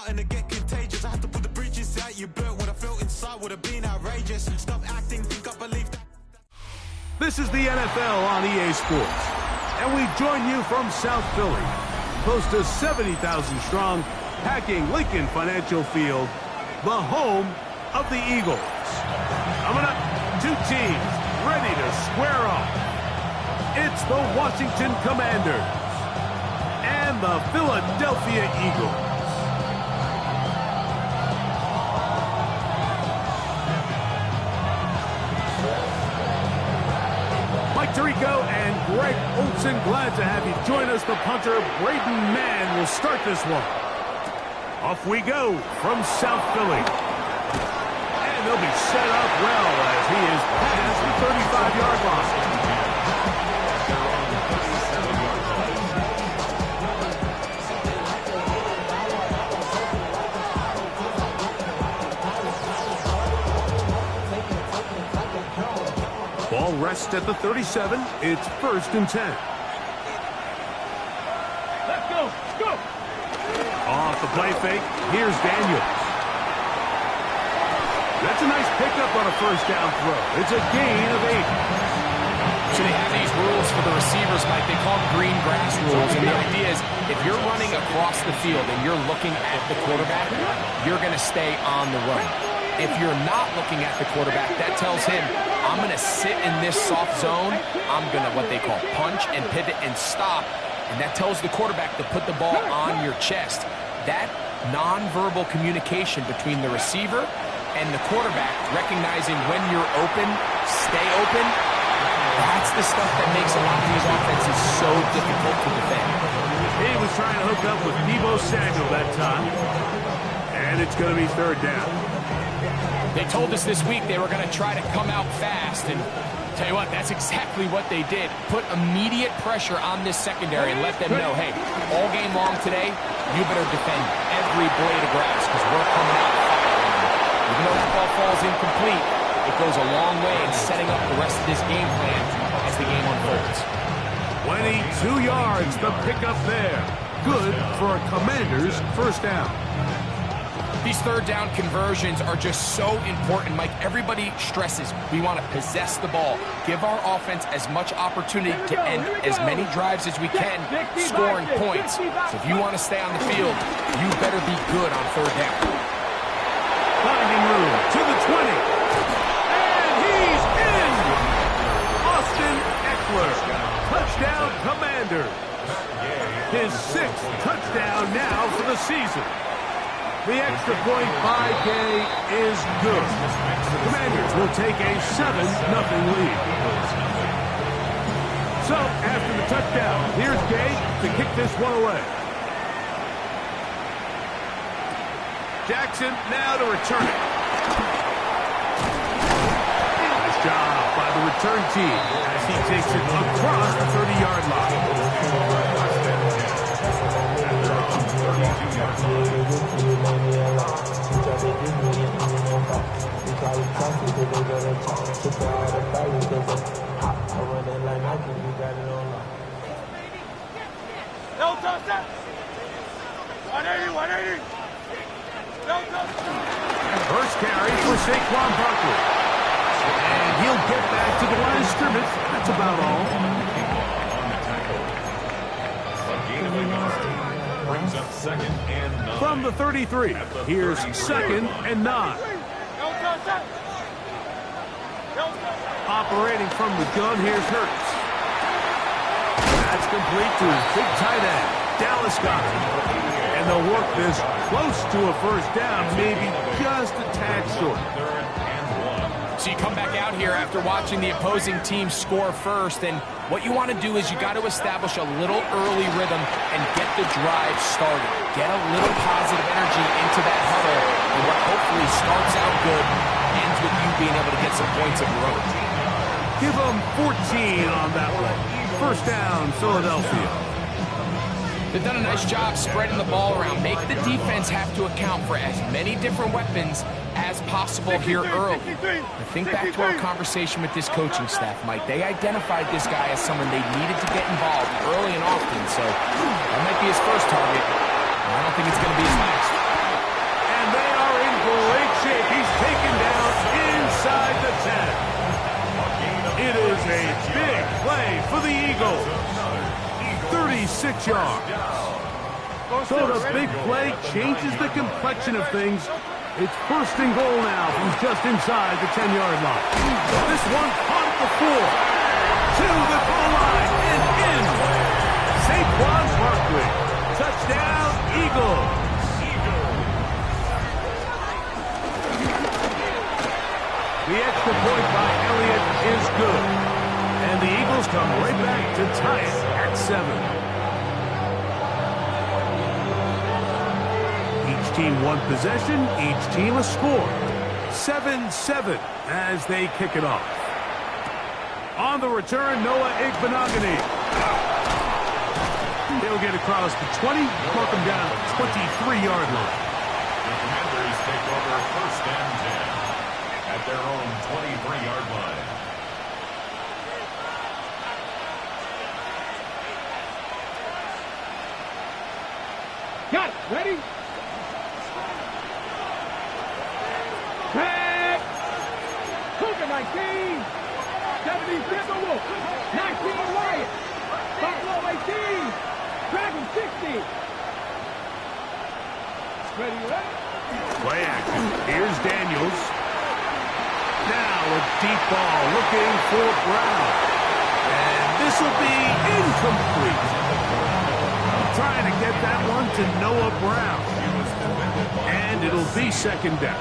starting to get contagious. I had to put the bridges out you built. What I felt inside would have been outrageous. Stop acting, think I believe that. This is the NFL on EA Sports, and we join you from South Philly, close to 70,000 strong, packing Lincoln Financial Field, the home of the Eagles. Coming up, two teams ready to square off. It's the Washington Commanders and the Philadelphia Eagles. Mike Tirico and Greg Olsen, glad to have you join us. The punter, Braden Mann, will start this one. Off we go from South Philly. And they'll be set up well as he is past the 35-yard line. Ball rests at the 37. It's 1st and 10. Let's go. Let's go. Off the play fake. Here's Daniels. That's a nice pickup on a first down throw. It's a gain of 8. So they have these rules for the receivers, Mike. They call them green grass rules. And the idea is if you're running across the field and you're looking at the quarterback, you're going to stay on the run. If you're not looking at the quarterback, that tells him, I'm going to sit in this soft zone. I'm going to what they call punch and pivot and stop. And that tells the quarterback to put the ball on your chest. That nonverbal communication between the receiver and the quarterback, recognizing when you're open, stay open, that's the stuff that makes a lot of these offenses so difficult to defend. He was trying to hook up with Deebo Samuel that time. And it's going to be 3rd down. They told us this week they were going to try to come out fast, and tell you what, that's exactly what they did. Put immediate pressure on this secondary and let them know, hey, all game long today, you better defend every blade of grass because we're coming out firing. Even though that ball falls incomplete, it goes a long way in setting up the rest of this game plan as the game unfolds. 22 yards, the pickup there. Good for a Commanders' 1st down. These 3rd down conversions are just so important, Mike. Everybody stresses we want to possess the ball, give our offense as much opportunity to end as many drives as we can, scoring points. So if you want to stay on the field, you better be good on 3rd down. Finding room to the 20. And he's in! Austin Eckler. Touchdown, Commanders. His 6th touchdown now for the season. The extra point by Gay is good. The Commanders will take a 7-0 lead. So, after the touchdown, here's Gay to kick this one away. Jackson now to return it. Nice job by the return team as he takes it across the 30-yard line. First carry for Saquon Barkley. And he'll get back to the line of scrimmage. That's about all. Brings up 2nd and 9. From the 33, here's 2nd and 9. Operating from the gun, here's Hurts. That's complete to his big tight end, Dallas Goedert. And they'll work this close to a 1st down, maybe just a tad short. So you come back out here after watching the opposing team score first, and what you want to do is you got to establish a little early rhythm and get the drive started. Get a little positive energy into that huddle, and what hopefully starts out good ends with you being able to get some points of your own. Give them 14 on that one. 1st down, Philadelphia. They've done a nice job spreading the ball around. Make the defense have to account for as many different weapons as possible here early. I think back to our conversation with this coaching staff, Mike. They identified this guy as someone they needed to get involved early and often, so that might be his first target. I don't think it's going to be his last. a big play for the Eagles. 36 yards. So the big play changes the complexion of things. It's first and goal now from just inside the 10-yard line. This one on the floor. To the goal line and in. Saquon Barkley. Touchdown, Eagles. The extra point by Elliott is good. And the Eagles come right back to tie it at 7. Each team one possession, each team a score. 7-7 as they kick it off. On the return, Noah Igbenogany. He'll get across the 20, mark him down at the 23-yard line. The Commanders take over first and 10 at their own 23-yard line. Got it. Ready? Back. Cougar 19. 70 Timberwolf. 19 Wyatt. Buffalo 18. Dragon 60. Ready, ready? Play action. Here's Daniels. Now a deep ball looking for Brown. And this will be incomplete. Trying to get that one to Noah Brown. And it'll be second down.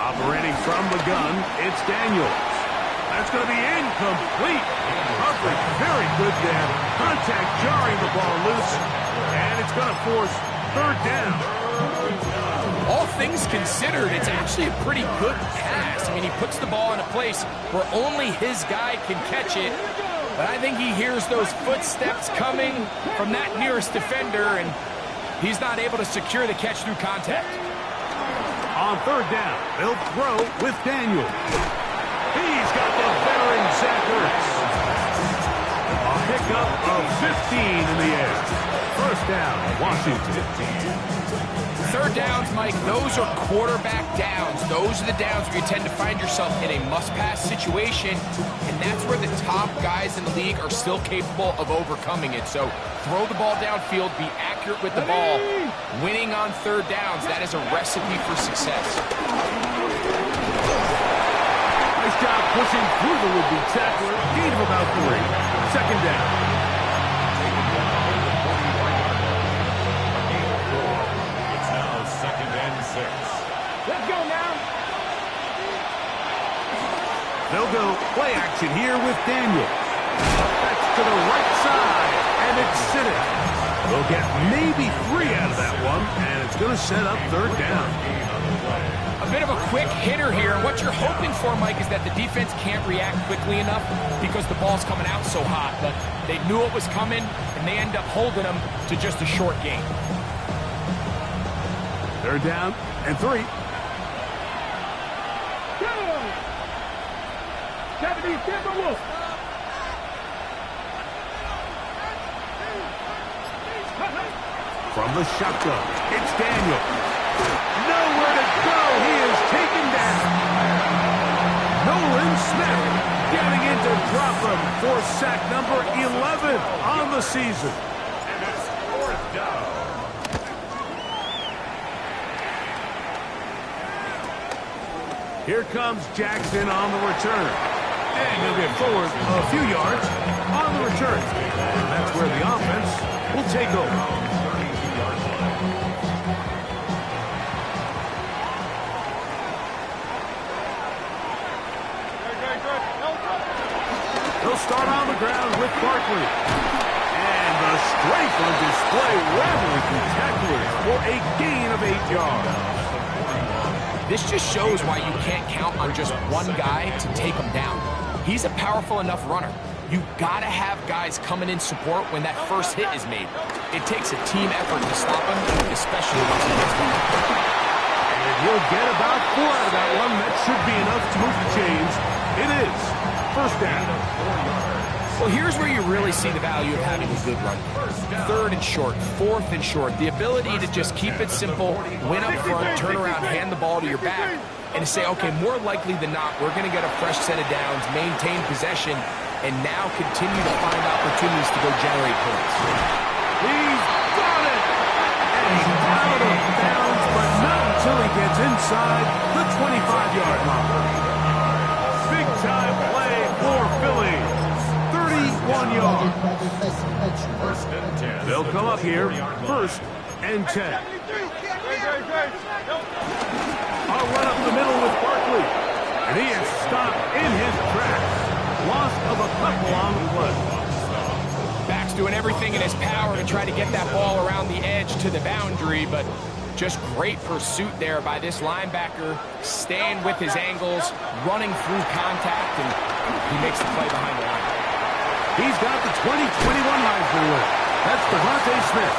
Operating from the gun, it's Daniels. That's going to be incomplete. Coverage very good there. Contact jarring the ball loose. And it's going to force third down. All things considered, it's actually a pretty good pass. I mean, he puts the ball in a place where only his guy can catch it. But I think he hears those footsteps coming from that nearest defender, and he's not able to secure the catch through contact. On third down, they'll throw with Daniel. He's got the veteran Zach Ertz. A pickup of 15 in the air. First down, Washington. Third downs, Mike, those are quarterback downs. Those are the downs where you tend to find yourself in a must-pass situation, and that's where the top guys in the league are still capable of overcoming it. So throw the ball downfield, be accurate with the ball. Winning on third downs, that is a recipe for success. Nice job pushing through the would-be tackler. Gain of about 3. Second down. Let's go now. They'll go play action here with Daniel. That's to the right side, and it's Siddick. They'll get maybe 3 out of that one, and it's going to set up third down. A bit of a quick hitter here. What you're hoping for, Mike, is that the defense can't react quickly enough because the ball's coming out so hot. But they knew it was coming, and they end up holding them to just a short gain. Third down and 3. 70 Timberwolf. From the shotgun, it's Daniel. Nowhere to go. He is taken down. Nolan Smith getting in to drop him for sack number 11 on the season. And it's fourth down. Here comes Jackson on the return. And he'll get forward a few yards on the return. And that's where the offense will take over. They'll start on the ground with Barkley. And the strength on display, rattling through tacklers for a gain of 8 yards. This just shows why you can't count on just one guy to take him down. He's a powerful enough runner. You've got to have guys coming in support when that first hit is made. It takes a team effort to stop him, especially once he gets going. And he'll get about 4 out of that one. That should be enough to move the chains. It is first down. Well, here's where you really see the value of having a good run. 3rd and short, 4th and short. The ability to just keep it simple, win up front, turn around, hand the ball to your back, and to say, okay, more likely than not, we're going to get a fresh set of downs, maintain possession, and now continue to find opportunities to go generate points. He's got it! And he's out of bounds, but not until he gets inside the 25-yard line. Big-time play for Philly. 31 yards. First and 10. They'll come up here, 1st and 10. I'll run up the middle with Barkley. And he is stopped in his tracks. Loss of a couple on the play. Back's doing everything in his power to try to get that ball around the edge to the boundary, but just great pursuit there by this linebacker, staying with his angles, running through contact, and he makes the play behind the line. He's got the 2021 Heisman winner. That's Devontae Smith.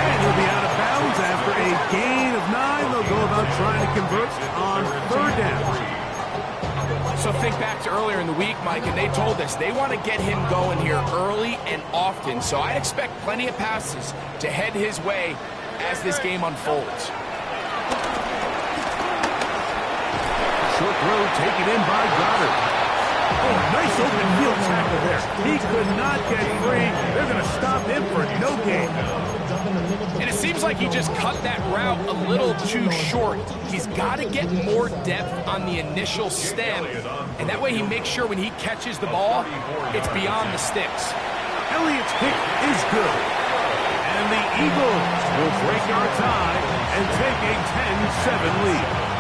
And he'll be out of bounds after a gain of 9. They'll go about trying to convert on 3rd down. So think back to earlier in the week, Mike, and they told us they want to get him going here early and often. So I'd expect plenty of passes to head his way as this game unfolds. Short throw taken in by Goddard. Oh, nice open field tackle there. He could not get free. They're going to stop him for no gain. And it seems like he just cut that route a little too short. He's got to get more depth on the initial stem, and that way he makes sure when he catches the ball, it's beyond the sticks. Elliott's kick is good. And the Eagles will break our tie and take a 10-7 lead.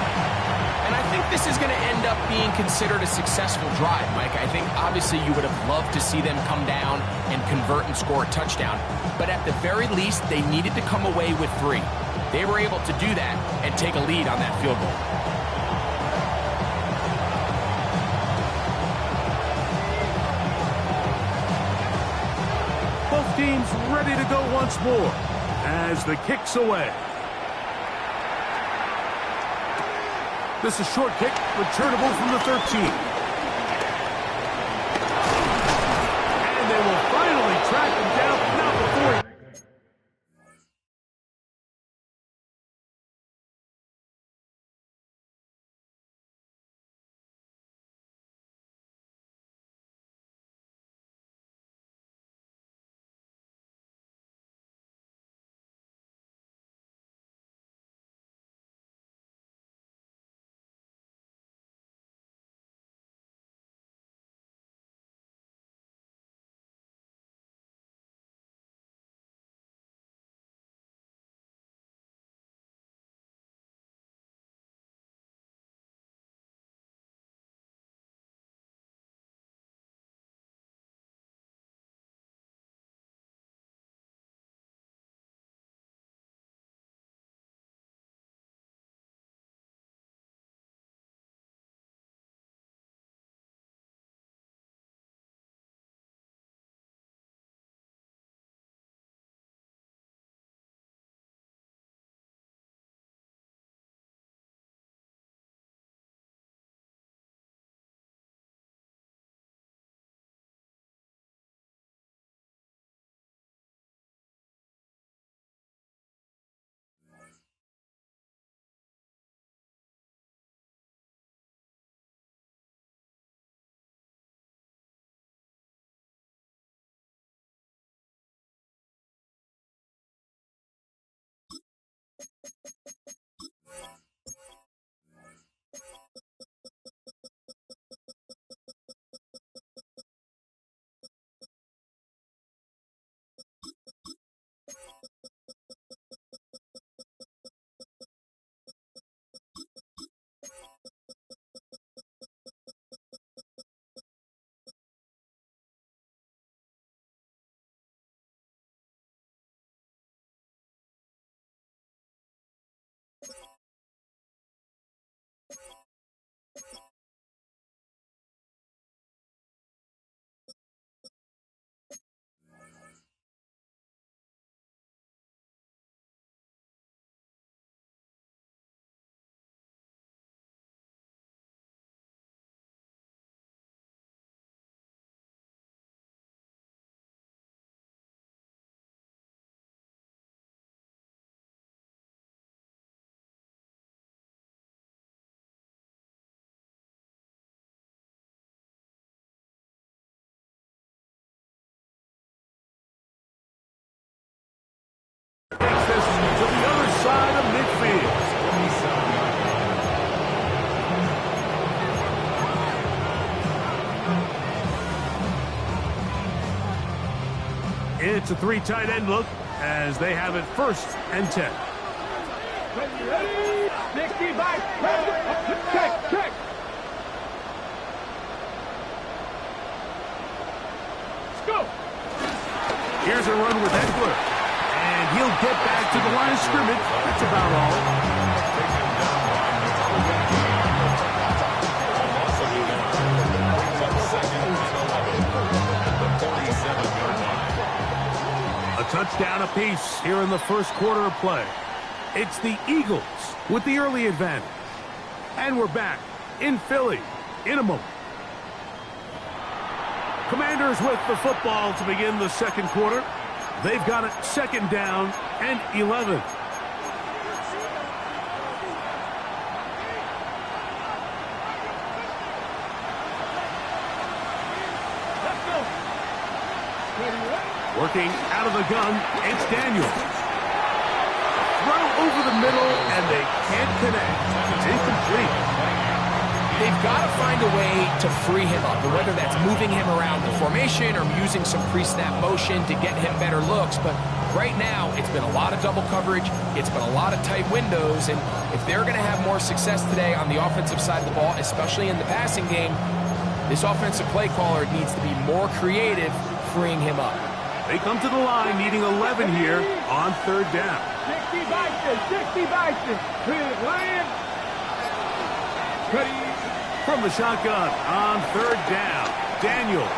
And I think this is going to end up being considered a successful drive, Mike. I think obviously you would have loved to see them come down and convert and score a touchdown. But at the very least, they needed to come away with 3. They were able to do that and take a lead on that field goal. Both teams ready to go once more as the kick's away. This is a short kick, returnable from the 13. And they will finally track him down, not before he It's a 3 tight end look as they have it 1st and 10. Ready? 65. Check. Let's go. Here's a run with Eckler. And he'll get back to the line of scrimmage. That's about all. A touchdown apiece here in the first quarter of play. It's the Eagles with the early advantage. And we're back in Philly in a moment. Commanders with the football to begin the second quarter. They've got it 2nd down and 11. Let's go. Working out of the gun, it's Daniel. Throw over the middle, and they can't connect. It's incomplete. They've got to find a way to free him up, and whether that's moving him around the formation or using some pre-snap motion to get him better looks. But right now, it's been a lot of double coverage. It's been a lot of tight windows, and if they're going to have more success today on the offensive side of the ball, especially in the passing game, this offensive play caller needs to be more creative freeing him up. They come to the line needing 11 here on 3rd down. 60 Bison. Lion. Ready? From the shotgun on 3rd down, Daniel.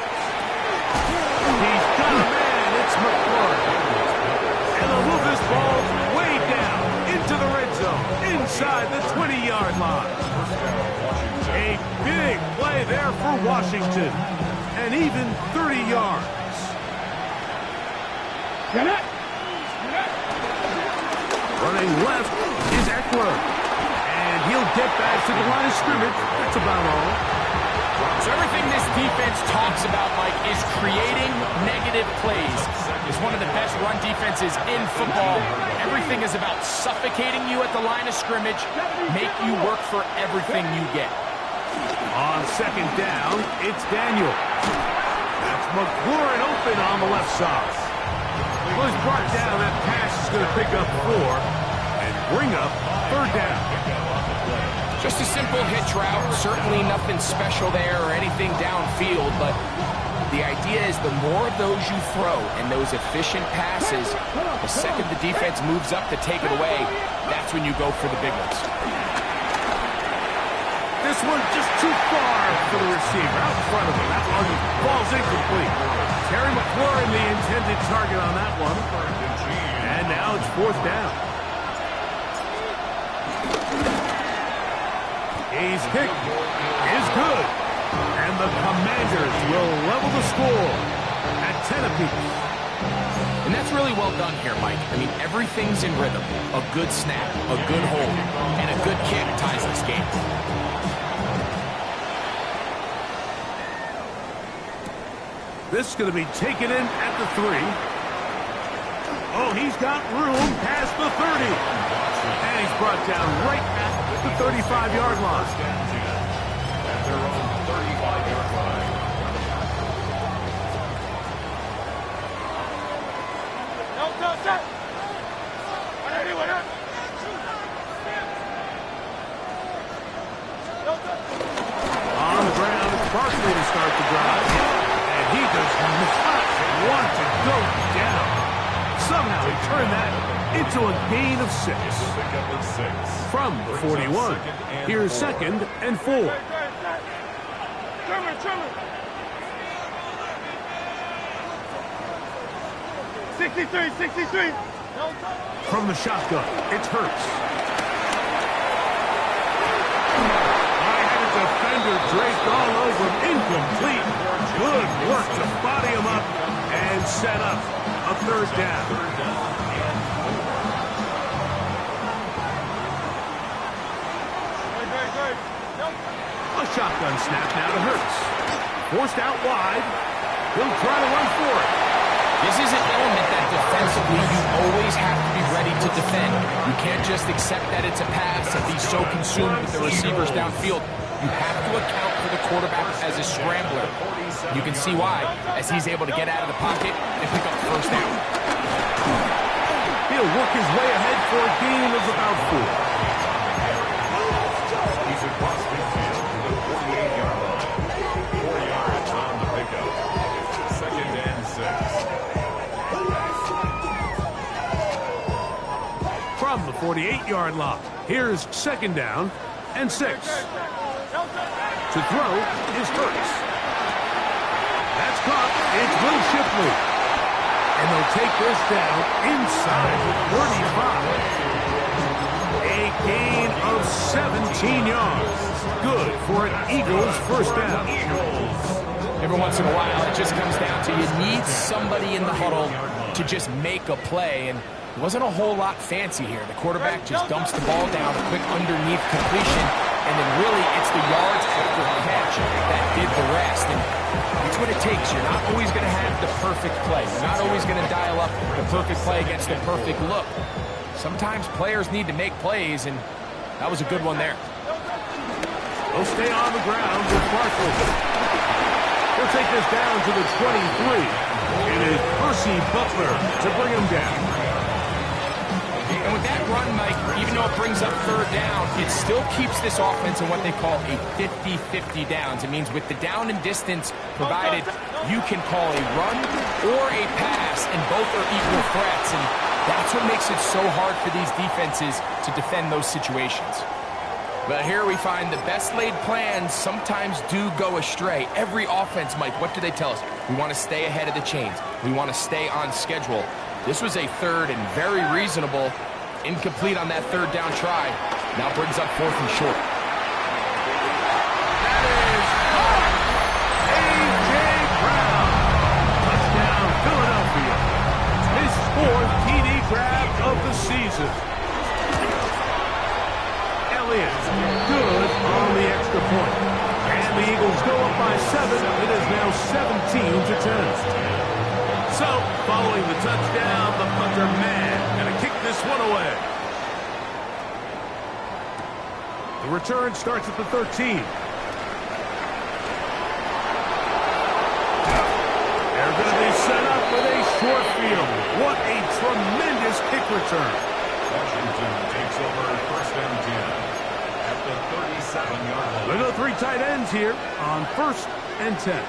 He's got a man. It's McLaurin. And they'll move this ball way down into the red zone, inside the 20-yard line. A big play there for Washington, and even 30 yards. Get it. Running left is Eckler. And he'll get back to the line of scrimmage. That's about all. So everything this defense talks about, Mike, is creating negative plays. It's one of the best run defenses in football. Everything is about suffocating you at the line of scrimmage, make you work for everything you get. On 2nd down, it's Daniel. That's McLaurin open on the left side. Well, he's brought down. That pass is going to pick up 4 and bring up 3rd down. Just a simple hitch route, certainly nothing special there or anything downfield, but the idea is the more of those you throw and those efficient passes, the second the defense moves up to take it away, that's when you go for the big ones. This one just too far for the receiver, out in front of him. That one falls incomplete. Terry McLaurin, the intended target on that one. And now it's 4th down. His kick is good. And the Commanders will level the score at 10 apiece. And that's really well done here, Mike. I mean, everything's in rhythm. A good snap, a good hold, and a good kick ties this game. This is going to be taken in at the 3. Oh, he's got room past the 30. And he's brought down right at the 35-yard line. At their own 35-yard line. On the ground, it's Barkley to start the drive. And he does not want to go down. Somehow he turned that into a gain of 6. From the 41. Here's 2nd and 4. Trimmer. 63. From the shotgun, it's Hurts. I had a defender draped all over him. Incomplete. Good work to body him up and set up a 3rd down. A shotgun snap now to Hurts. Forced out wide. He'll try to run for it. This is an element that defensively you always have to be ready to defend. You can't just accept that it's a pass and be so consumed with the receivers downfield. You have to account for for the quarterback as a scrambler. You can see why, as he's able to get out of the pocket and pick up the first down. He'll work his way ahead for a gain of about 4. He's across midfield to the 48-yard line. 4 yards on the pickup. Second and 6. From the 48-yard line, here's second down and 6. To throw is Hurts. That's caught. It's Will Shipley. And they'll take this down inside the 35. A gain of 17 yards. Good for an Eagles first down. Every once in a while, it just comes down to you need somebody in the huddle to just make a play. And it wasn't a whole lot fancy here. The quarterback just dumps the ball down, a quick underneath completion, and then really it's the yards after the catch that did the rest. And it's what it takes. You're not always going to have the perfect play. You're not always going to dial up the perfect play against the perfect look. Sometimes players need to make plays, and that was a good one there. They'll stay on the ground with Barkley. He'll take this down to the 23. It is Percy Butler to bring him down. And with that run, Mike, even though it brings up third down, it still keeps this offense in what they call a 50-50 downs. It means with the down and distance provided, you can call a run or a pass, and both are equal threats. And that's what makes it so hard for these defenses to defend those situations. But here we find the best laid plans sometimes do go astray. Every offense, Mike, what do they tell us? We want to stay ahead of the chains. We want to stay on schedule. This was a third and very reasonable. Incomplete on that third down try. Now brings up fourth and short. That is A.J. Brown. Touchdown, Philadelphia. His 4th TD grab of the season. Elliott, good on the extra point. And the Eagles go up by 7. It is now 17-10. So, following the touchdown, the punter man gonna kick this one away. The return starts at the 13. They're gonna be set up with a short field. What a tremendous kick return. Washington takes over first and 10 at the 37-yard line. We'll go 3 tight ends here on first and 10.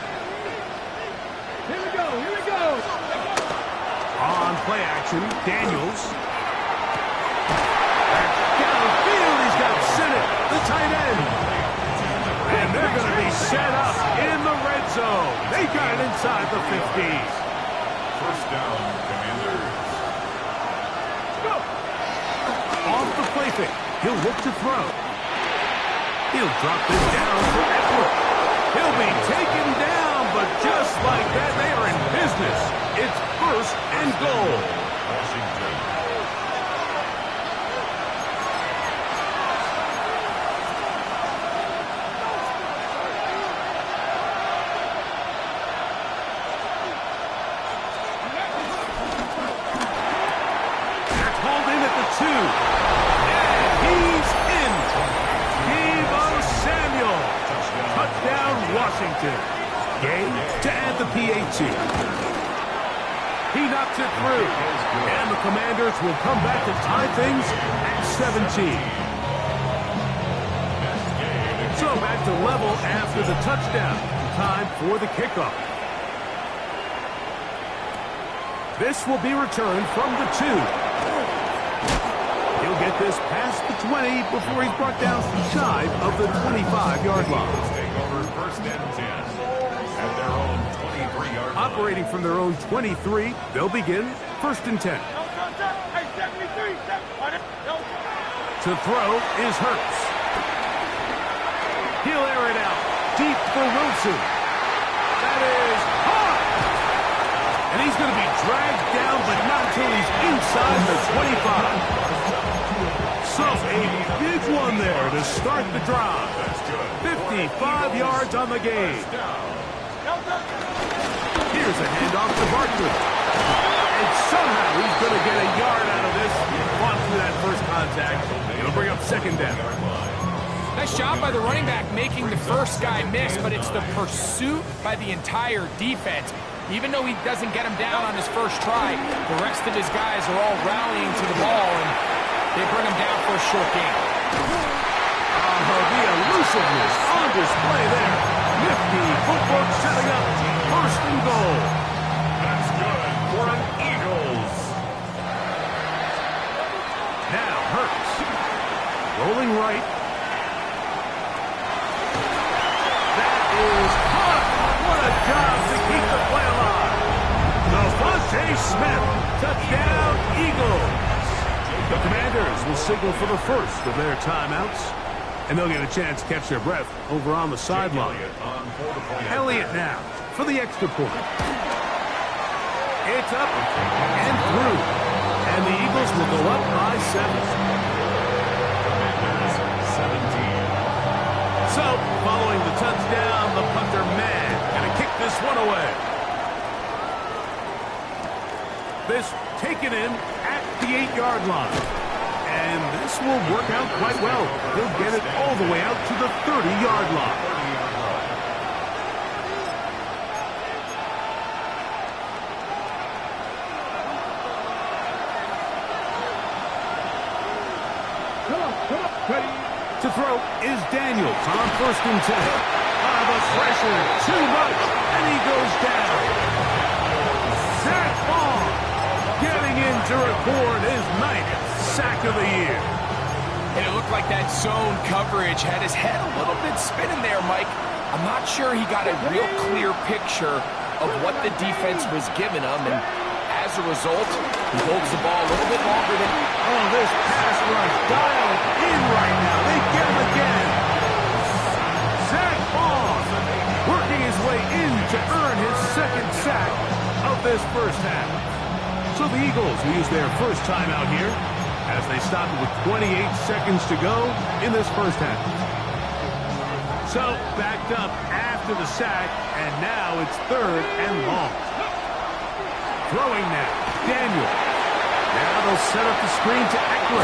Here we go, here we go. On play action, Daniels. Back downfield, he's got Sinnott, the tight end. And they're going to be set up in the red zone. They got it inside the 50. First down, Commanders. Go. Off the play fake, he'll look to throw. He'll drop this down for Eckler. He'll be taken down, but just like that, they are in business. It's first and goal. Washington. They're called in at the 2. And he's in. Deebo Samuel. Touchdown, Washington. Game to add the PAT. He knocks it through. And the Commanders will come back to tie things at 17. So back to level after the touchdown. Time for the kickoff. This will be returned from the 2. He'll get this past the 20 before he's brought down shy of the 25-yard line. Take over first and 10 at their own 23-yard line. Operating from their own 23, they'll begin first and 10. Hey, 73, 7. To throw is Hurts. He'll air it out deep for Wilson. That is hard. And he's going to be dragged down, but not until he's inside the 25. So a big one there to start the drive. 55 yards on the game. Here's a handoff to Barkley. And somehow he's going to get a yard out of this. Fought through that first contact. It'll bring up second down. Nice job by the running back making the first guy miss, but it's the pursuit by the entire defense. Even though he doesn't get him down on his first try, the rest of his guys are all rallying to the ball, and they bring him down for a short gain. The elusiveness on display there. Nifty footwork setting up first and goal. That's good for an Eagles. Now Hurts. Rolling right. That is caught. What a job to keep the play alive. Devontae Smith. Touchdown, Eagles. The Commanders will signal for the first of their timeouts, and they'll get a chance to catch their breath over on the sideline. Elliott now for the extra point. It's up and through, and the Eagles will go up by 7. So, following the touchdown, the punter man going to kick this one away. This taken in at the 8-yard line. And this will work out quite well. He'll get it all the way out to the 30-yard line. Come on, ready. To throw is Daniels on 1st and 10. The pressure, too much, and he goes down. Zach Bond getting in to record his 9th sack of the year. And it looked like that zone coverage had his head a little bit spinning there, Mike. I'm not sure he got a real clear picture of what the defense was giving him, and as a result, he holds the ball a little bit longer than... Oh, this pass rush dialed in right now. They get him again. Zach Bond working his way in to earn his 2nd sack of this first half. So the Eagles will use their first timeout here as they stop it with 28 seconds to go in this first half. So backed up after the sack, and now it's 3rd and long. Throwing now, Daniel. Now they'll set up the screen to Eckler.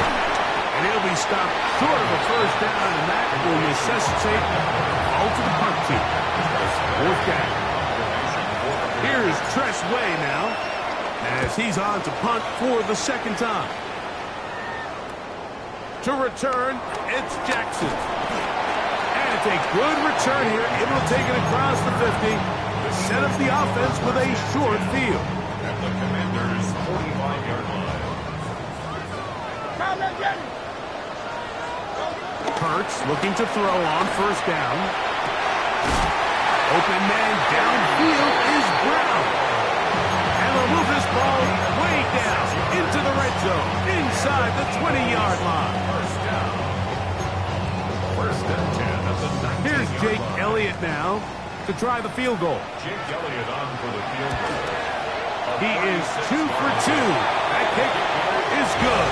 And he'll be stopped short of a first down, and that will necessitate all to the punt team. 4th down. Here's Tress Way now, as he's on to punt for the 2nd time. To return, it's Jackson. And it's a good return here, able to take it across the 50 to set up the offense with a short field. At the Commanders' 45-yard line. Hurts looking to throw on 1st down. Open man downfield is Brown. And they'll move this ball way down into the red zone, inside the 20-yard line. First and 10 at the 19-yard line. Here's Jake Elliott now to try the field goal. Jake Elliott on for the field goal. He is 2 for 2. That kick is good.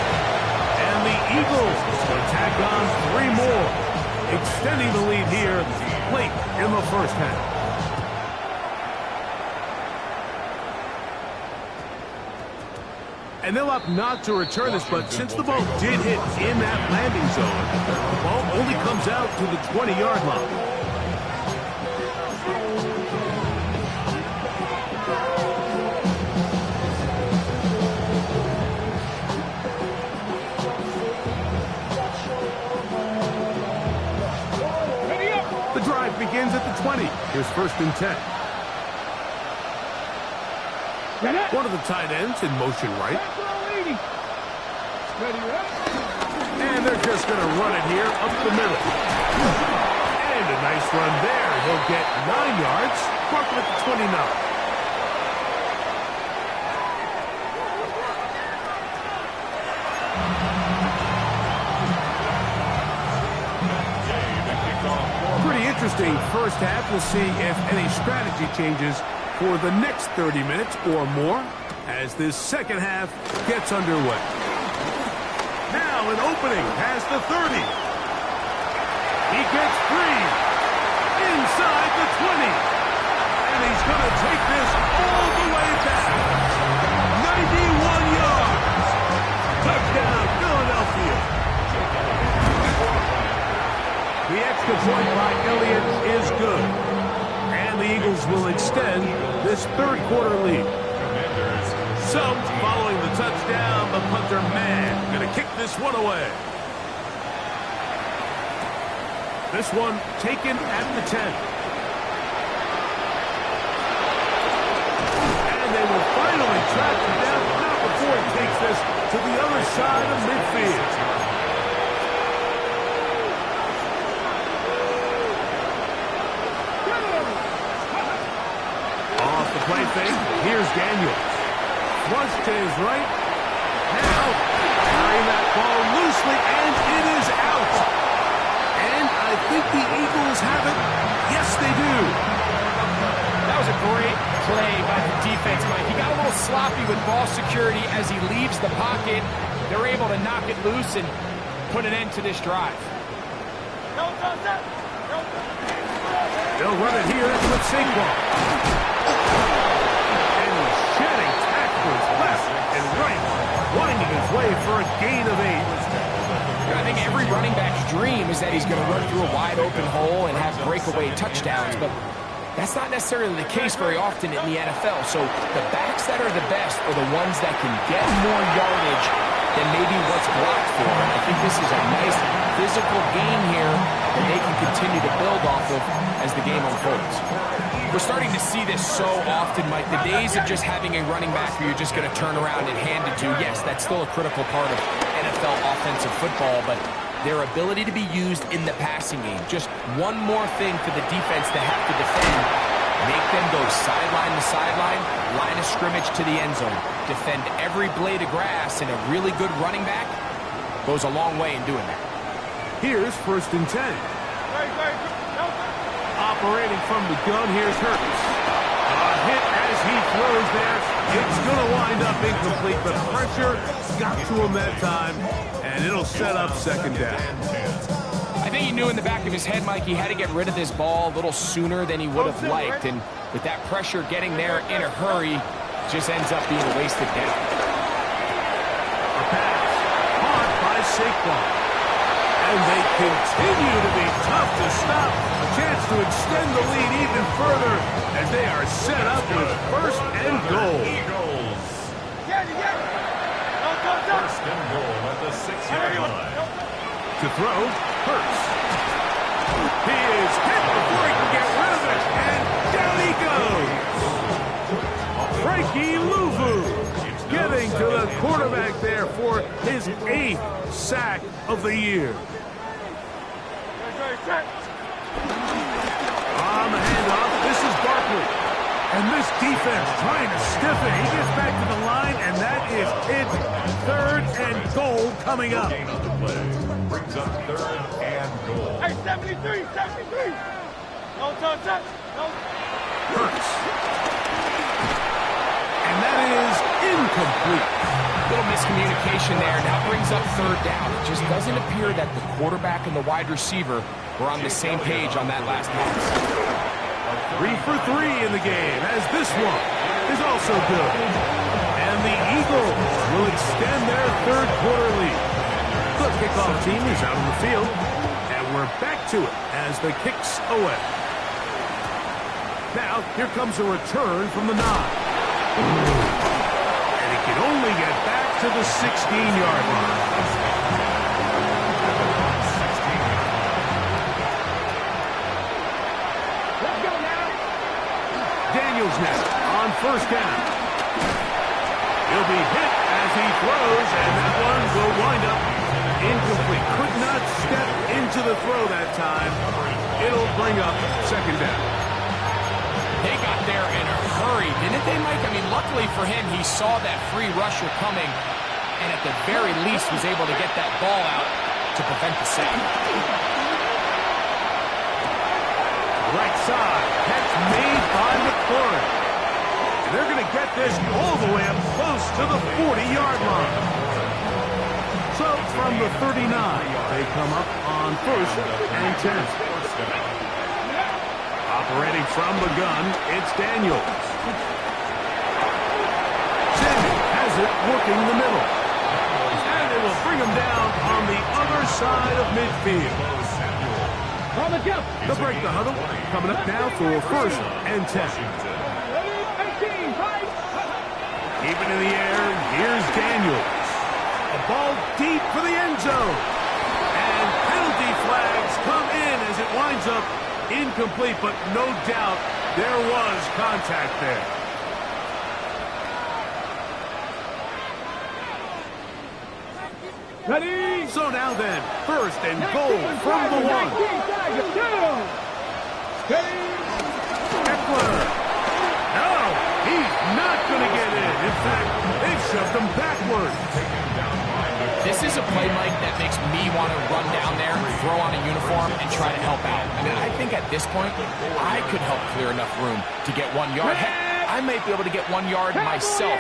And the Eagles will tack on 3 more, extending the lead here late in the first half. And they'll opt not to return this, but since the ball did hit in that landing zone, the ball only comes out to the 20-yard line. Begins at the 20. Here's 1st and 10. One of the tight ends in motion right. And they're just going to run it here up the middle. And a nice run there. He'll get 9 yards. Mark him at the 29. Interesting first half. We'll see if any strategy changes for the next 30 minutes or more as this second half gets underway. Now an opening past the 30. He gets free inside the 20. And he's going to take this all the way back. 91 yards. Touchdown, Philadelphia. The extra point by Elliott is good. And the Eagles will extend this third quarter lead. So, following the touchdown, the punter man going to kick this one away. This one taken at the 10. And they will finally track him down, not before he takes this to the other side of midfield. Off the play fake, here's Daniels. Flush to his right. Now, carrying that ball loosely, and it is out. And I think the Eagles have it. Yes, they do. That was a great play by the defense, Mike. He got a little sloppy with ball security as he leaves the pocket. They're able to knock it loose and put an end to this drive. They'll run it here with Saquon. And he's shedding tacklers left and right, winding his way for a gain of 8. I think every running back's dream is that he's going to run through a wide open hole and have breakaway touchdowns, but that's not necessarily the case very often in the NFL. So the backs that are the best are the ones that can get more yardage than maybe what's blocked for. And I think this is a nice physical gain here that they can continue to build off of as the game unfolds. We're starting to see this so often, Mike. The days of just having a running back where you're just going to turn around and hand it to, yes, that's still a critical part of NFL offensive football, but their ability to be used in the passing game, just one more thing for the defense to have to defend. Make them go sideline to sideline, line of scrimmage to the end zone. Defend every blade of grass, and a really good running back goes a long way in doing that. Here's 1st and 10. Operating from the gun, here's Hurts. A hit as he throws there. It's going to wind up incomplete, but pressure got to him that time, and it'll set up 2nd down. I think he knew in the back of his head, Mike, he had to get rid of this ball a little sooner than he would have liked, and with that pressure getting there in a hurry, just ends up being a wasted down. A pass caught by Saquon. And they continue to be tough to stop. A chance to extend the lead even further as they are set up with 1st and goal. Eagles. 1st and goal at the 6-yard line. To throw, Hurts. He is hit before he can get rid of it, and down he goes. Frankie Luvu getting to the quarterback there for his 8th sack of the year. On the handoff, this is Barkley. And this defense trying to stiff it. He gets back to the line, and that is it. 3rd and goal coming up. Gain on the play. Brings up 3rd and goal. Hey, 73. No touch. No. Hurts. And that is incomplete. Little miscommunication there. Now brings up 3rd down. It just doesn't appear that the quarterback and the wide receiver were on the same page on that last pass. 3 for 3 in the game, as this one is also good. And the Eagles will extend their 3rd quarter lead. The kickoff team is out on the field, and we're back to it as the kick's away. Now, here comes a return from the 9. And he can only get back to the 16-yard line. Daniels now on 1st down. He'll be hit as he throws, and that one will wind up incomplete. Could not step into the throw that time. It'll bring up 2nd down. They got there in a hurry, didn't they, Mike? I mean, luckily for him, he saw that free rusher coming, and at the very least was able to get that ball out to prevent the sack. Right side, catch made by McLaurin. They're going to get this all the way up close to the 40-yard line. So from the 39, they come up on 1st and 10. Operating from the gun, it's Daniels. Sammy has it working the middle. And they will bring him down on the other side of midfield. They'll break the huddle. Coming up now for 1st and 10. Keep it in the air. Here's Daniels. A ball deep for the end zone. And penalty flags come in as it winds up incomplete, but no doubt there was contact there. Ready? So now then, 1st and goal from the 1. Eckler. No, he's not going to get in. In fact, they've shoved him backwards. This is a play, Mike, that makes me want to run down there, throw on a uniform, and try to help out. I mean, I think at this point, I could help clear enough room to get 1 yard. Heck, I might be able to get 1 yard myself.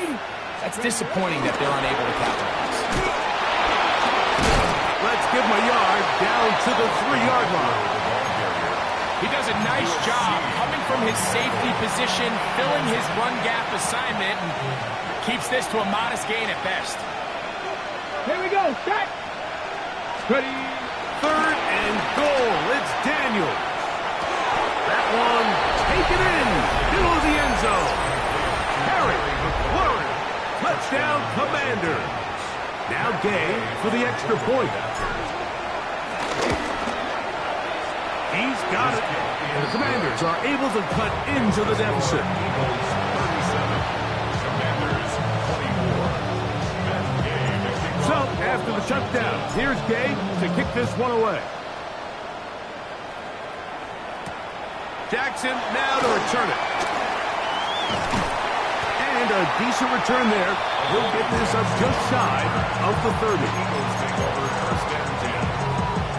That's disappointing that they're unable to capitalize. Let's give him a yard down to the 3-yard line. He does a nice job coming from his safety position, filling his run gap assignment, and keeps this to a modest gain at best. Here we go. Set. Ready. 3rd and goal. It's Daniels. That one taken in. Middle of the end zone. Harry McLaurin. Touchdown, Commanders. Now Gay for the extra point. He's got it. And the Commanders are able to cut into the deficit. So, after the touchdown, here's Gay to kick this one away. Jackson now to return it. And a decent return there. He'll get this up just shy of the 30. Eagles take over 1st and 10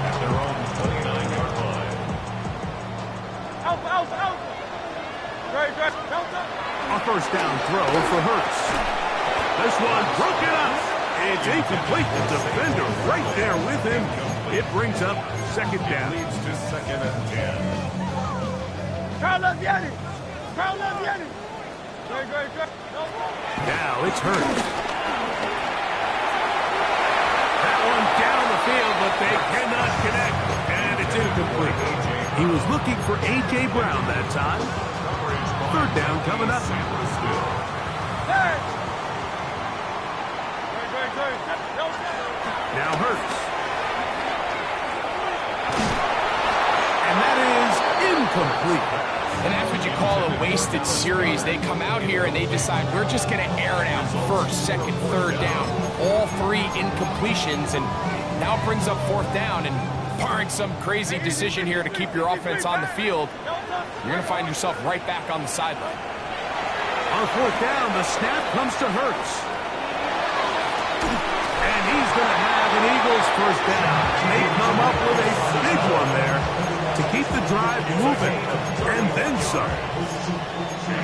at their own 29-yard line. Out. Right. A 1st down throw for Hurts. This one broken up. It's incomplete. The defender right there with him. It brings up 2nd down. Leads to 2nd and 10. Carl Leviani. Great. Now it's Hurts. That one down the field, but they cannot connect. And it's incomplete. He was looking for A.J. Brown that time. 3rd down coming up. Now Hurts. And that is incomplete. And that's what you call a wasted series. They come out here and they decide we're just going to air it out 1st, 2nd, 3rd down. All 3 incompletions, and now it brings up 4th down. And barring some crazy decision here to keep your offense on the field, you're going to find yourself right back on the sideline. On 4th down, the snap comes to Hurts. And he's going to have an Eagles 1st down. They come up with a big one there to keep the drive moving, and then some.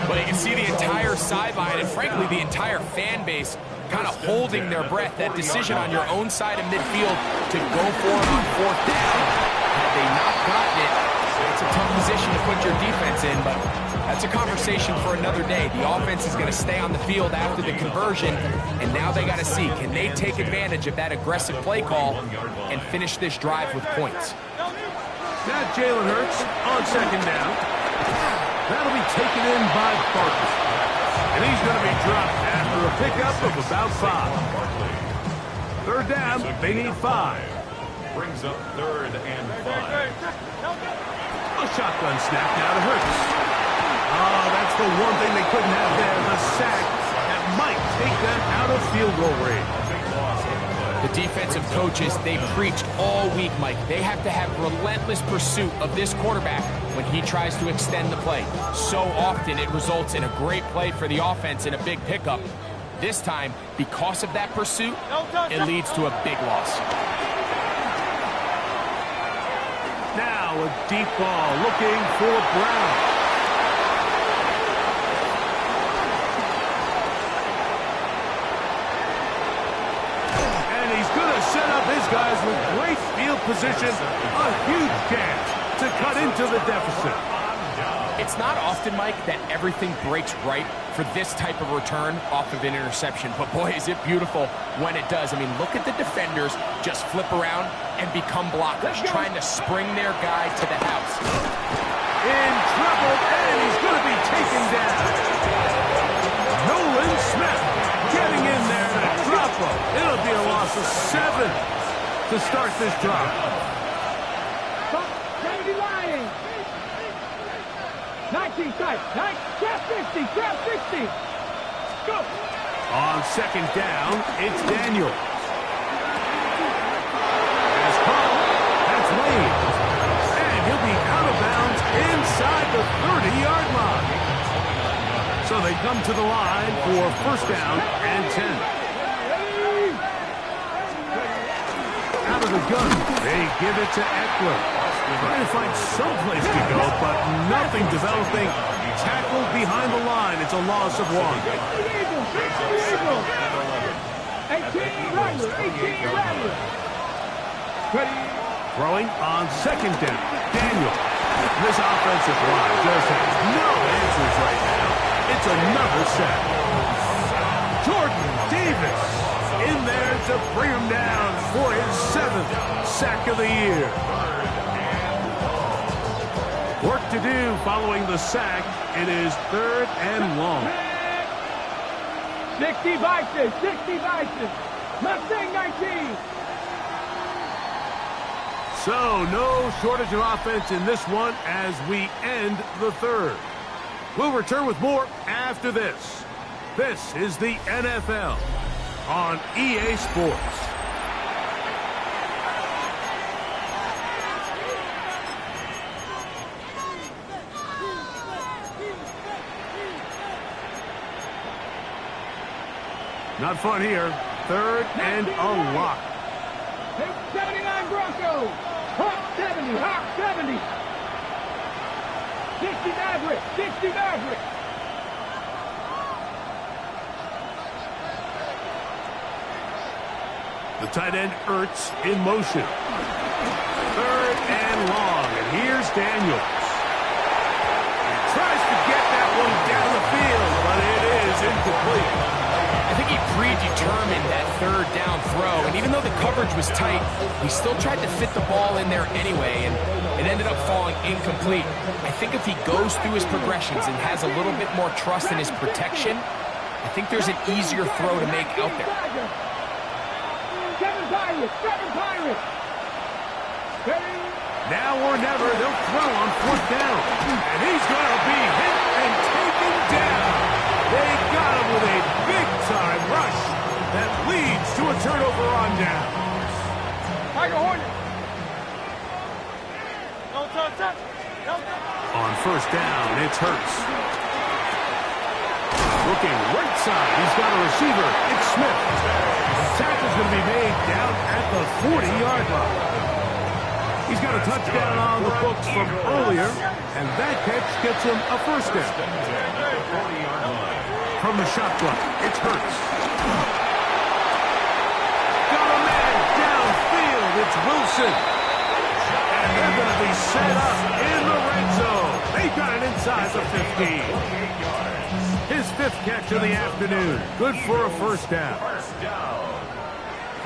Well, you can see the entire sideline and, frankly, the entire fan base kind of holding their breath. That decision on your own side of midfield to go for it on 4th down, had they not gotten it, it's a tough position to put your defense in, but that's a conversation for another day. The offense is going to stay on the field after the conversion, and now they got to see, can they take advantage of that aggressive play call and finish this drive with points? Now Jalen Hurts on 2nd down. That'll be taken in by Barkley. And he's going to be dropped after a pickup of about 5. 3rd down, they need 5. Brings up 3rd and 5. A shotgun snap now to Hurts. Oh, that's the one thing they couldn't have there, the sack that might take them out of field goal range. The defensive coaches, they preached all week, Mike. They have to have relentless pursuit of this quarterback when he tries to extend the play. So often it results in a great play for the offense and a big pickup. This time, because of that pursuit, it leads to a big loss. Now a deep ball looking for Brown. Set up his guys with great field position, a huge chance to cut into the deficit. It's not often, Mike, that everything breaks right for this type of return off of an interception. But, boy, is it beautiful when it does. I mean, look at the defenders just flip around and become blockers, trying to spring their guy to the house. In trouble, and he's going to be taken down. Nolan Smith getting in there to drop him. It'll be a loss of 7 to start this drive. Kennedy Lions. 19 tight. Trap 50. Trap 60. Go. On second down, it's Daniel. As caught, that's Lane. And he'll be out of bounds inside the 30-yard line. So they come to the line for first down and 10. Out of the gun, they give it to Eckler. Trying to find some place to go, but nothing developing. Tackled behind the line. It's a loss of 1. 18 Rattler. Ready. Throwing on second down. Daniel. This offensive line just has no answers right now. It's another sack. Jordan Davis in there to bring him down for his 7th sack of the year. Work to do following the sack. It is 3rd and long. 60 Vices. 60 Vices. Mustang 19. So, no shortage of offense in this one as we end the 3rd. We'll return with more after this. This is the NFL on EA Sports. Not fun here. 3rd and a lot. 79 Broncos. Hawk 70. Hawk 70. 60 Maverick. 60 Maverick. The tight end Ertz in motion. 3rd and long. And here's Daniels. He tries to get that one down the field, but it is incomplete. I think he predetermined that 3rd down throw, and even though the coverage was tight, he still tried to fit the ball in there anyway, and it ended up falling incomplete. I think if he goes through his progressions and has a little bit more trust in his protection, I think there's an easier throw to make out there. 7 Pirates. 7 Pirates. Ready. Now or never, they'll throw on 4th down. And he's going to be hit and taken down. They got him with a big-time rush that leads to a turnover on down. Tiger Hornet. On 1st down, it's Hurts. Looking right side, he's got a receiver. It's Smith. Tackle's going to be made down at the 40-yard line. He's got a touchdown on the books from earlier, and that catch gets him a first down. From the shotgun, it's Hurts. Got a man downfield, it's Wilson. And they're going to be set up in the red zone. They got it inside the 15. His 5th catch of the afternoon. Good for a first down.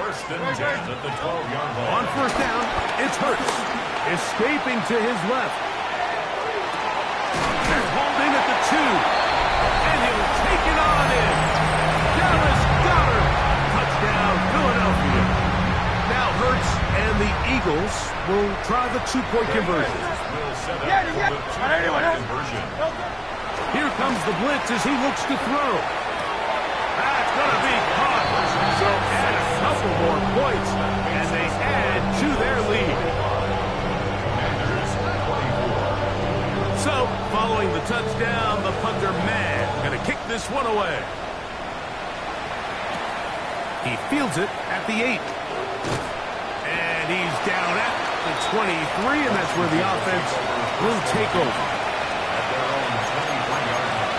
First and 10 at the 12-yard line. On 1st down, it's Hurts. Escaping to his left. They're holding at the 2. And he'll take it on in. Dallas Goedert. Touchdown, Philadelphia. Now Hurts and the Eagles will try the 2-point conversion. Here comes the blitz as he looks to throw. That's going to be caught. So add a couple more points, and they add to their lead. So, following the touchdown, the punter man going to kick this one away. He fields it at the 8. And he's down at the 23, and that's where the offense will take over. At their own 23-yard line.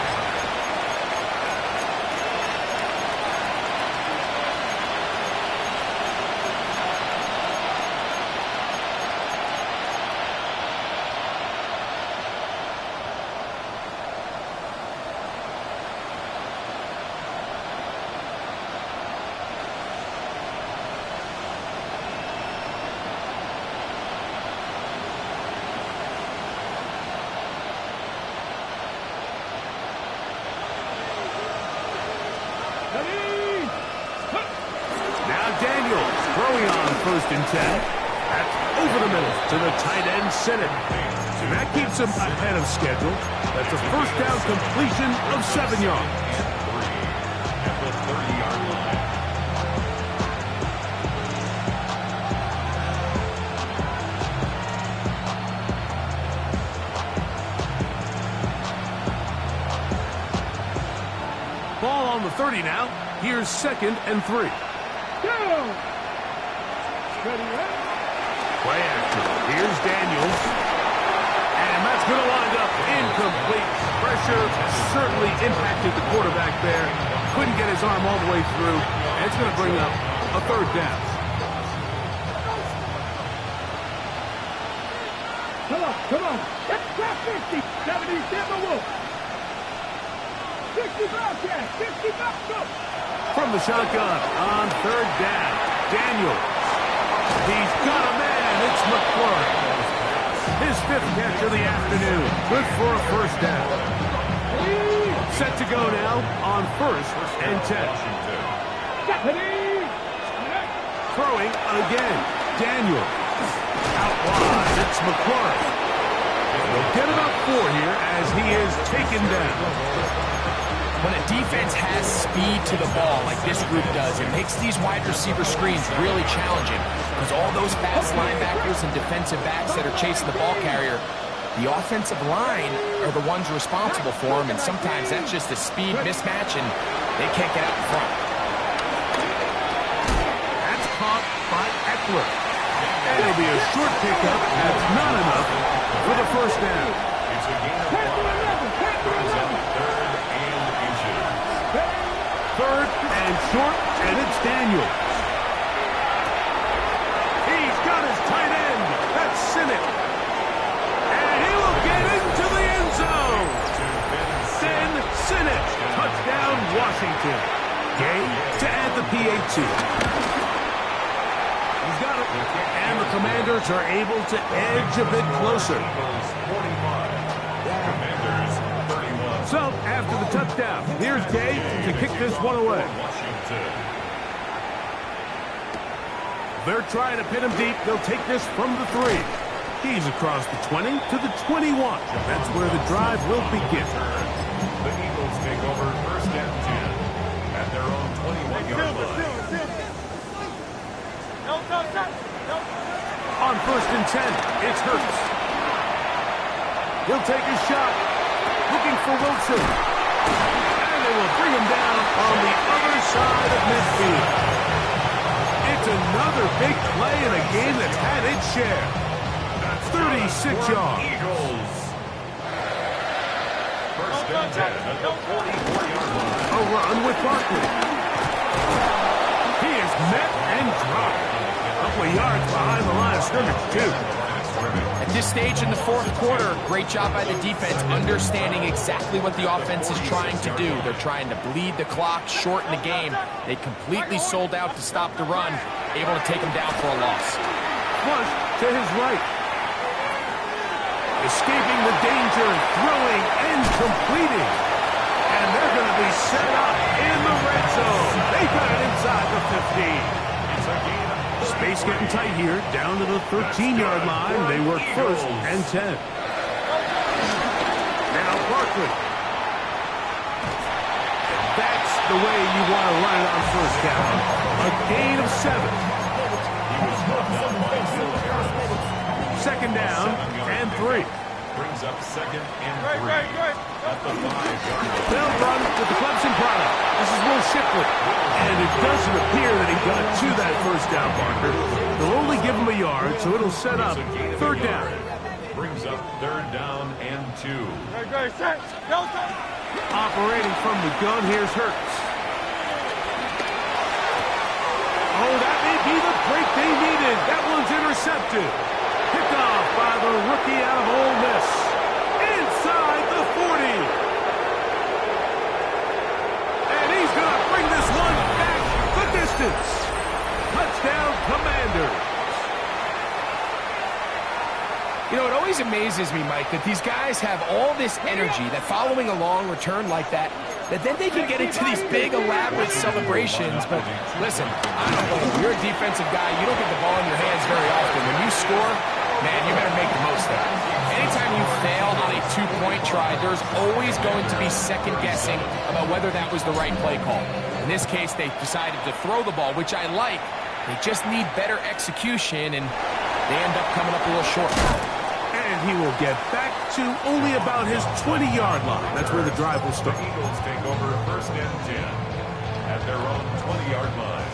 Now Daniels throwing on 1st and 10. That's over the middle to the tight end, Sinnott. And that keeps him ahead of schedule. That's a first down completion of 7 yards. At the 30-yard line. Ball on the 30 now. Here's 2nd and 3. Play action. Here's Daniels. And that's going to wind up incomplete. Pressure certainly impacted the quarterback there. Couldn't get his arm all the way through. And it's going to bring up a 3rd down. Come on. Grab 50. 70, Timber Wolf. 60 Bobcat. 60 Bobcat. From the shotgun on 3rd down. Daniels. He's got a man. It's McLaurin. His 5th catch of the afternoon. Good for a first down. Set to go now on 1st and 10. Throwing again. Daniel. Out wide. It's McLaurin. We'll get about 4 here as he is taken down. When a defense has speed to the ball like this group does, it makes these wide receiver screens really challenging because all those fast linebackers and defensive backs that are chasing the ball carrier, the offensive line are the ones responsible for them, and sometimes that's just a speed mismatch, and they can't get out in front. That's caught by Eckler. And it'll be a short pickup. That's not enough for the first down. It's a gain of 1. Brings up 3rd and inches. 3rd and short, and it's Daniels. He's got his tight end. That's Sinnott. And he will get into the end zone. Then Sinnott. Touchdown, Washington. Gay to add the PAT. He's got it. And the Commanders are able to edge a bit closer. Eagles 45. Commanders 31. So, after the touchdown, here's Gay to kick this one away. Washington. They're trying to pin him deep. They'll take this from the 3. He's across the 20 to the 21. That's where the drive will begin. The Eagles take over 1st and 10 at their own 21-yard line. On 1st and 10, it's Hurts. He'll take a shot. Looking for Wilson. And they will bring him down on the other side of midfield. It's another big play in a game that's had its share. 36 yards. Eagles. 1st and 10 at the 44-yard line. A run with Barkley. He is met and dropped. A couple of yards behind the line of scrimmage, too. At this stage in the 4th quarter, great job by the defense understanding exactly what the offense is trying to do. They're trying to bleed the clock, shorten the game. They completely sold out to stop the run, able to take them down for a loss. Flush to his right. Escaping the danger, throwing and completing. And they're going to be set up in the red zone. They got it inside the 15. It's a gain of Space getting tight here, down to the 13-yard line. They work 1st and 10. Now Barkley. That's the way you want to run it on 1st down. A gain of 7. 2nd down and 3. brings up 2nd and 3 at the 5-yard line. They'll run with the Clemson product. This is Will Shipley. And it doesn't appear that he got to that 1st down, Parker. They'll only give him a yard, so it'll set up 3rd down. Brings up 3rd down and 2. Operating from the gun, here's Hurts. Oh, that may be the break they needed. That one's intercepted. Picked off by the rookie out of Ole Miss. Inside the 40. And he's going to bring this one back the distance. Touchdown, Commanders. You know, it always amazes me, Mike, that these guys have all this energy, that following a long return like that, that then they can get into these big, elaborate celebrations. But listen, I don't know. You're a defensive guy. You don't get the ball in your hands very often. When you score, man, you better make the most of it. Anytime you fail on a two-point try, there's always going to be second-guessing about whether that was the right play call. In this case, they decided to throw the ball, which I like. They just need better execution, and they end up coming up a little short. And he will get back to only about his 20-yard line. That's where the drive will start. The Eagles take over first and 10 at their own 20-yard line.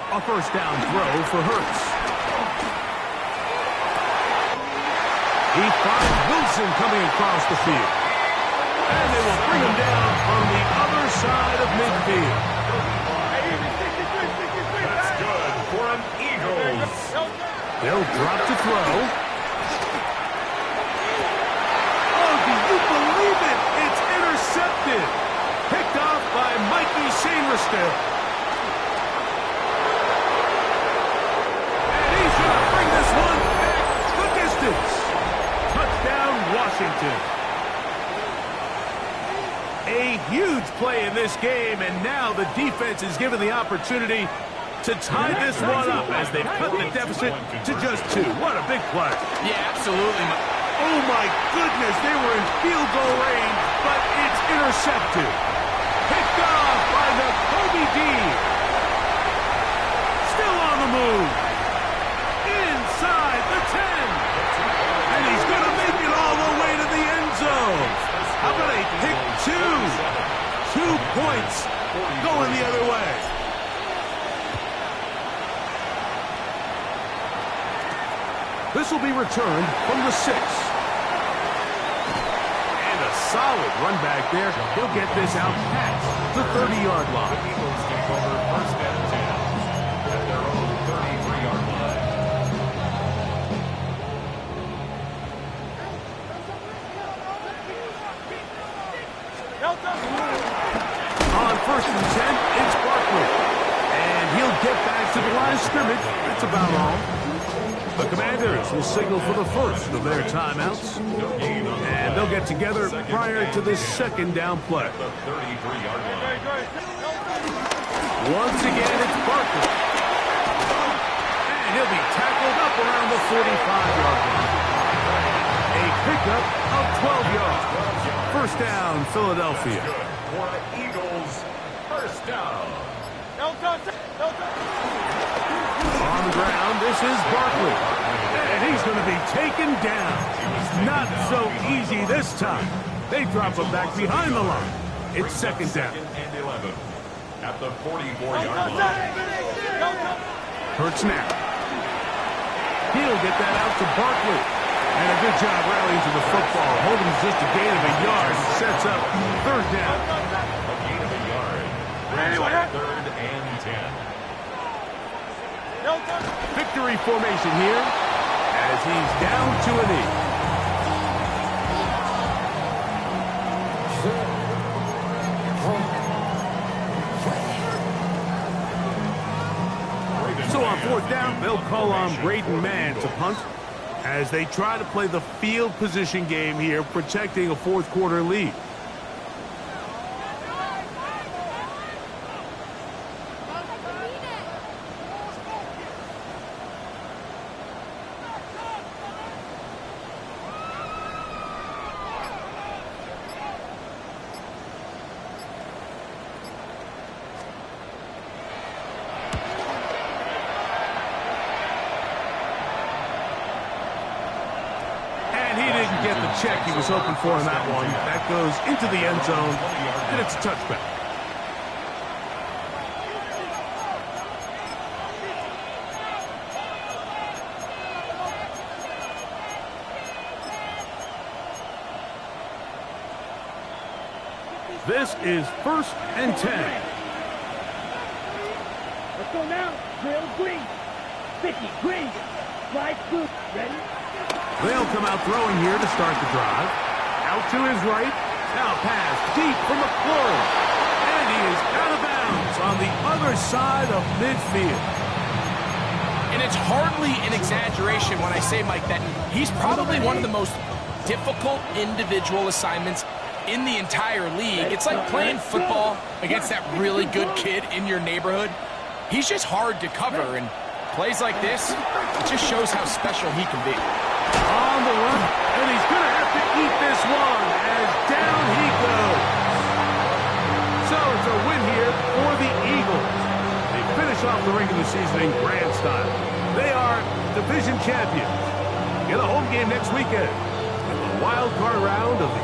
A first down throw for Hurts. He finds Wilson coming across the field. And they will bring him down on the other side of midfield. That's good for an Eagles. They'll drop to throw. Oh, do you believe it? It's intercepted. Picked off by Mikey Sainristil. And he's going to bring this one back the distance. Touchdown, Washington. A huge play in this game, and now the defense is given the opportunity to tie this one up as they've cut the deficit to just 2. What a big play. Yeah, absolutely. Oh, my goodness, they were in field goal range, but it's intercepted. Picked off by the Kobe Dean. Still on the move. Inside the 10. And he's going to make it all the way to the end zone. How about a pick 2? 2 points going the other way. This will be returned from the 6. And a solid run back there. He'll get this out past the 30-yard line. The Eagles take over first and 10 at their own 33-yard line. On first and 10, it's Barkley. And he'll get back to the line of scrimmage. That's about all. The Commanders will signal for the first of their timeouts. And they'll get together prior to the second down play. The 33-yard line. Once again, it's Barkley. And he'll be tackled up around the 45-yard line. A pickup of 12 yards. First down, Philadelphia. For the Eagles, first down. On the ground, this is Barkley. And he's going to be taken down. Not so easy this time. They drop him back behind the line. It's second down. Second and 11 at the 44-yard line. Hurts now. He'll get that out to Barkley. And a good job rallying to the football. Holding just a gain of a yard. Sets up third down. A gain of a yard. Brings up third and 10. Victory formation here as he's down to a knee. So on fourth down, they'll call on Braden Mann to punt as they try to play the field position game here, protecting a fourth quarter lead. Check he was hoping for in that one. That goes into the end zone, and it's a touchback. This is first and 10. Let's go now. Drill Green. 50, Green. Slide through. Ready? They'll come out throwing here to start the drive. Out to his right. Now pass deep for McLaurin. And he is out of bounds on the other side of midfield. And it's hardly an exaggeration when I say, Mike, that he's probably one of the most difficult individual assignments in the entire league. It's like playing football against that really good kid in your neighborhood. He's just hard to cover, and plays like this, it just shows how special he can be. On the run, and he's going to have to eat this one as down he goes. So it's a win here for the Eagles. They finish off the regular season in grand style. They are division champions. Get a home game next weekend in the wild card round of the